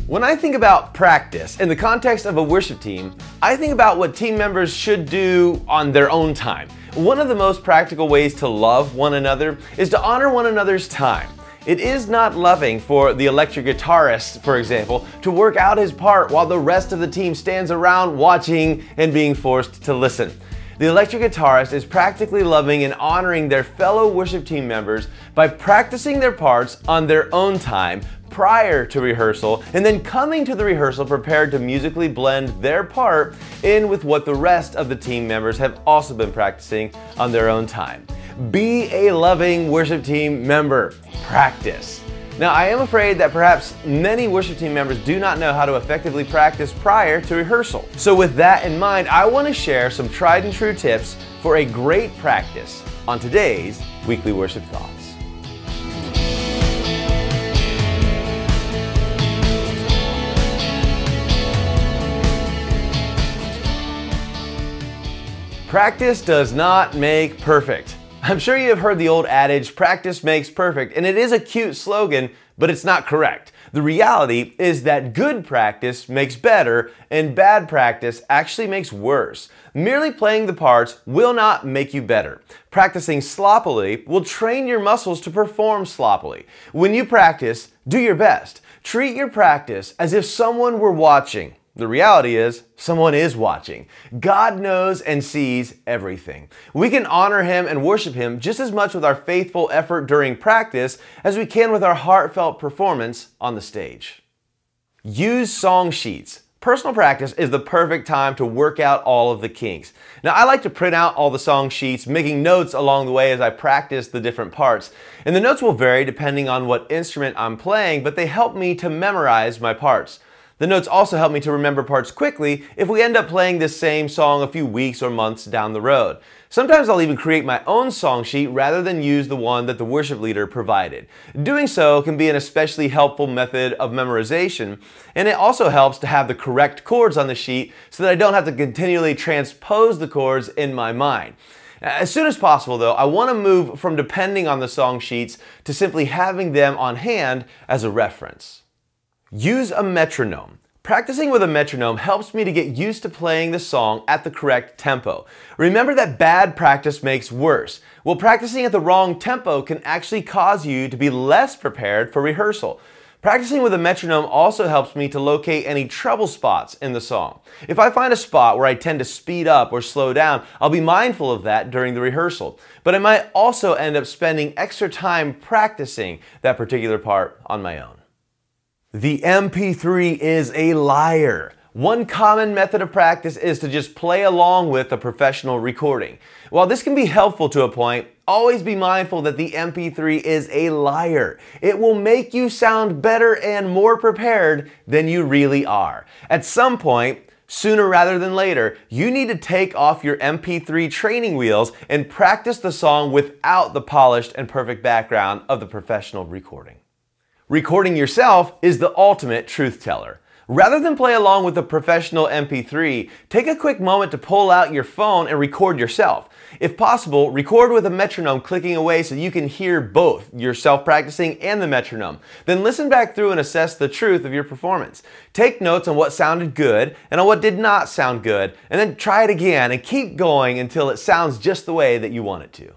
When I think about practice in the context of a worship team, I think about what team members should do on their own time. One of the most practical ways to love one another is to honor one another's time. It is not loving for the electric guitarist, for example, to work out his part while the rest of the team stands around watching and being forced to listen. The electric guitarist is practically loving and honoring their fellow worship team members by practicing their parts on their own time prior to rehearsal, and then coming to the rehearsal prepared to musically blend their part in with what the rest of the team members have also been practicing on their own time. Be a loving worship team member. Practice. Now, I am afraid that perhaps many worship team members do not know how to effectively practice prior to rehearsal. So with that in mind, I want to share some tried and true tips for a great practice on today's Weekly Worship Thoughts. Practice does not make perfect. I'm sure you have heard the old adage, practice makes perfect, and it is a cute slogan, but it's not correct. The reality is that good practice makes better, and bad practice actually makes worse. Merely playing the parts will not make you better. Practicing sloppily will train your muscles to perform sloppily. When you practice, do your best. Treat your practice as if someone were watching. The reality is, someone is watching. God knows and sees everything. We can honor Him and worship Him just as much with our faithful effort during practice as we can with our heartfelt performance on the stage. Use song sheets. Personal practice is the perfect time to work out all of the kinks. Now, I like to print out all the song sheets, making notes along the way as I practice the different parts. And the notes will vary depending on what instrument I'm playing, but they help me to memorize my parts. The notes also help me to remember parts quickly if we end up playing this same song a few weeks or months down the road. Sometimes I'll even create my own song sheet rather than use the one that the worship leader provided. Doing so can be an especially helpful method of memorization, and it also helps to have the correct chords on the sheet so that I don't have to continually transpose the chords in my mind. As soon as possible, though, I want to move from depending on the song sheets to simply having them on hand as a reference. Use a metronome. Practicing with a metronome helps me to get used to playing the song at the correct tempo. Remember that bad practice makes worse. Well, practicing at the wrong tempo can actually cause you to be less prepared for rehearsal. Practicing with a metronome also helps me to locate any trouble spots in the song. If I find a spot where I tend to speed up or slow down, I'll be mindful of that during the rehearsal. But I might also end up spending extra time practicing that particular part on my own. The MP3 is a liar. One common method of practice is to just play along with a professional recording. While this can be helpful to a point, always be mindful that the MP3 is a liar. It will make you sound better and more prepared than you really are. At some point, sooner rather than later, you need to take off your MP3 training wheels and practice the song without the polished and perfect background of the professional recording. Recording yourself is the ultimate truth teller. Rather than play along with a professional MP3, take a quick moment to pull out your phone and record yourself. If possible, record with a metronome clicking away so you can hear both yourself practicing and the metronome. Then listen back through and assess the truth of your performance. Take notes on what sounded good and on what did not sound good, and then try it again and keep going until it sounds just the way that you want it to.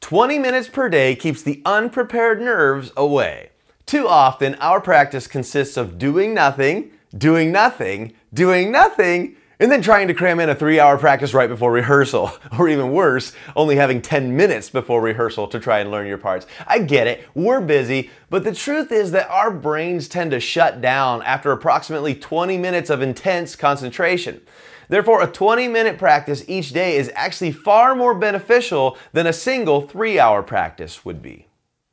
20 minutes per day keeps the unprepared nerves away. Too often, our practice consists of doing nothing, doing nothing, doing nothing, and then trying to cram in a 3-hour practice right before rehearsal. Or even worse, only having 10 minutes before rehearsal to try and learn your parts. I get it, we're busy, but the truth is that our brains tend to shut down after approximately 20 minutes of intense concentration. Therefore, a 20-minute practice each day is actually far more beneficial than a single 3-hour practice would be.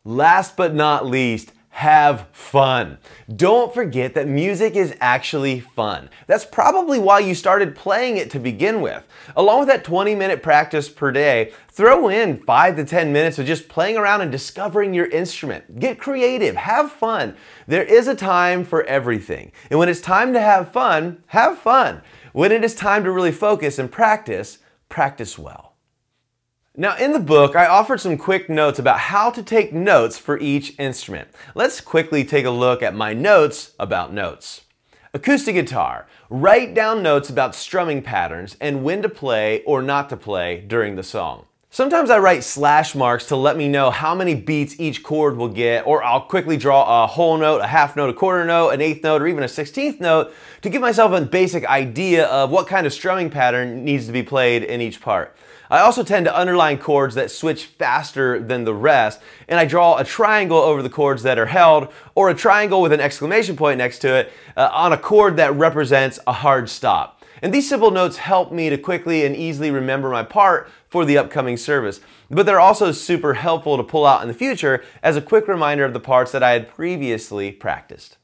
Last but not least, have fun. Don't forget that music is actually fun. That's probably why you started playing it to begin with. Along with that 20-minute practice per day, throw in 5 to 10 minutes of just playing around and discovering your instrument. Get creative, have fun. There is a time for everything. And when it's time to have fun, have fun. When it is time to really focus and practice, practice well. Now in the book, I offered some quick notes about how to take notes for each instrument. Let's quickly take a look at my notes about notes. Acoustic guitar. Write down notes about strumming patterns and when to play or not to play during the song. Sometimes I write slash marks to let me know how many beats each chord will get, or I'll quickly draw a whole note, a half note, a quarter note, an eighth note, or even a 16th note to give myself a basic idea of what kind of strumming pattern needs to be played in each part. I also tend to underline chords that switch faster than the rest, and I draw a triangle over the chords that are held, or a triangle with an exclamation point next to it on a chord that represents a hard stop. And these simple notes help me to quickly and easily remember my part for the upcoming service. But they're also super helpful to pull out in the future as a quick reminder of the parts that I had previously practiced.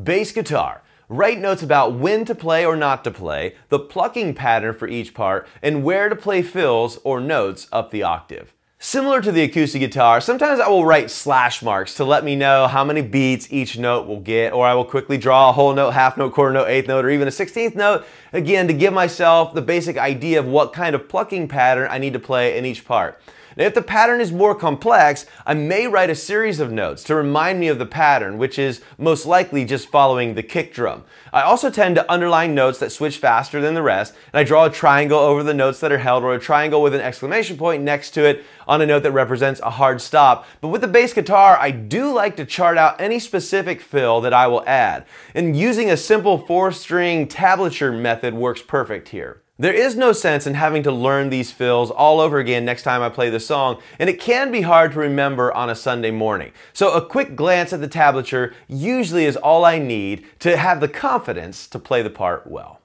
Bass guitar. Write notes about when to play or not to play, the plucking pattern for each part, and where to play fills or notes up the octave. Similar to the acoustic guitar, sometimes I will write slash marks to let me know how many beats each note will get, or I will quickly draw a whole note, half note, quarter note, eighth note, or even a 16th note, again to give myself the basic idea of what kind of plucking pattern I need to play in each part. Now, if the pattern is more complex, I may write a series of notes to remind me of the pattern, which is most likely just following the kick drum. I also tend to underline notes that switch faster than the rest, and I draw a triangle over the notes that are held, or a triangle with an exclamation point next to it on a note that represents a hard stop. But with the bass guitar, I do like to chart out any specific fill that I will add, and using a simple 4-string tablature method works perfect here. There is no sense in having to learn these fills all over again next time I play the song, and it can be hard to remember on a Sunday morning. So a quick glance at the tablature usually is all I need to have the confidence to play the part well.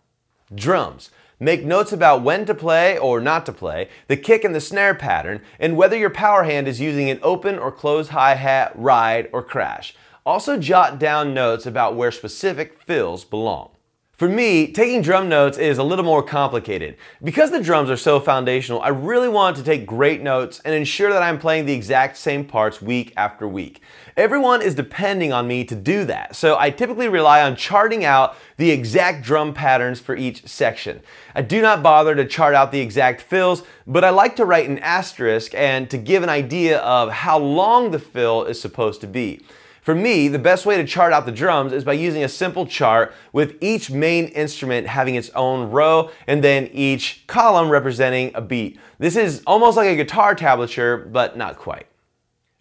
Drums. Make notes about when to play or not to play, the kick and the snare pattern, and whether your power hand is using an open or closed hi-hat, ride, or crash. Also jot down notes about where specific fills belong. For me, taking drum notes is a little more complicated. Because the drums are so foundational, I really want to take great notes and ensure that I'm playing the exact same parts week after week. Everyone is depending on me to do that, so I typically rely on charting out the exact drum patterns for each section. I do not bother to chart out the exact fills, but I like to write an asterisk and to give an idea of how long the fill is supposed to be. For me, the best way to chart out the drums is by using a simple chart with each main instrument having its own row and then each column representing a beat. This is almost like a guitar tablature, but not quite.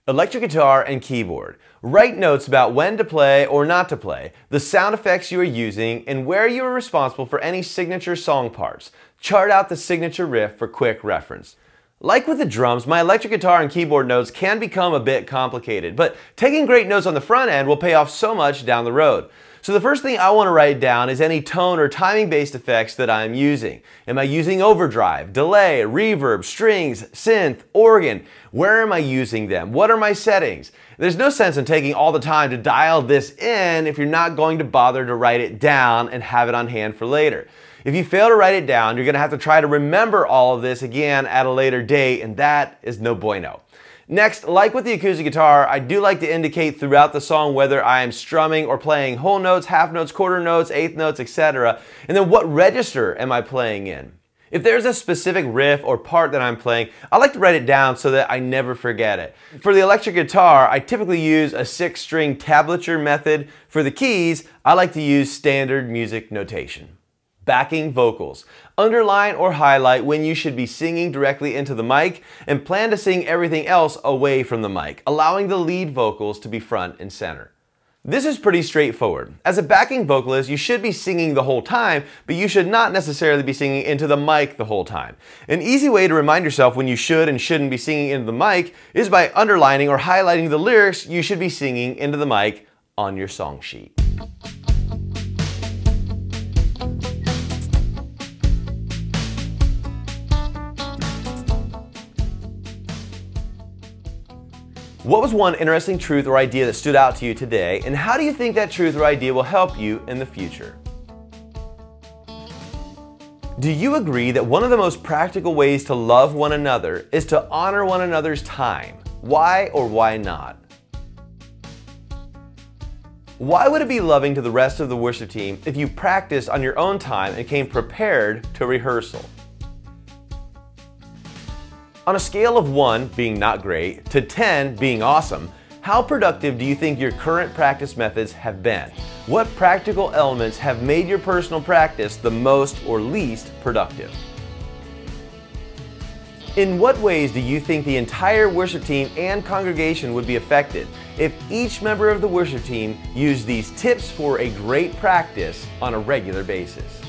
Electric guitar and keyboard. Write notes about when to play or not to play, the sound effects you are using, and where you are responsible for any signature song parts. Chart out the signature riff for quick reference. Like with the drums, my electric guitar and keyboard notes can become a bit complicated, but taking great notes on the front end will pay off so much down the road. So the first thing I want to write down is any tone or timing-based effects that I'm using. Am I using overdrive, delay, reverb, strings, synth, organ? Where am I using them? What are my settings? There's no sense in taking all the time to dial this in if you're not going to bother to write it down and have it on hand for later. If you fail to write it down, you're going to have to try to remember all of this again at a later date, and that is no bueno. Next, like with the acoustic guitar, I do like to indicate throughout the song whether I am strumming or playing whole notes, half notes, quarter notes, eighth notes, etc. And then what register am I playing in? If there's a specific riff or part that I'm playing, I like to write it down so that I never forget it. For the electric guitar, I typically use a 6-string tablature method. For the keys, I like to use standard music notation. Backing vocals. Underline or highlight when you should be singing directly into the mic and plan to sing everything else away from the mic, allowing the lead vocals to be front and center. This is pretty straightforward. As a backing vocalist, you should be singing the whole time, but you should not necessarily be singing into the mic the whole time. An easy way to remind yourself when you should and shouldn't be singing into the mic is by underlining or highlighting the lyrics you should be singing into the mic on your song sheet. What was one interesting truth or idea that stood out to you today, and how do you think that truth or idea will help you in the future? Do you agree that one of the most practical ways to love one another is to honor one another's time? Why or why not? Why would it be loving to the rest of the worship team if you practiced on your own time and came prepared to rehearsal? On a scale of 1 being not great to 10 being awesome, how productive do you think your current practice methods have been? What practical elements have made your personal practice the most or least productive? In what ways do you think the entire worship team and congregation would be affected if each member of the worship team used these tips for a great practice on a regular basis?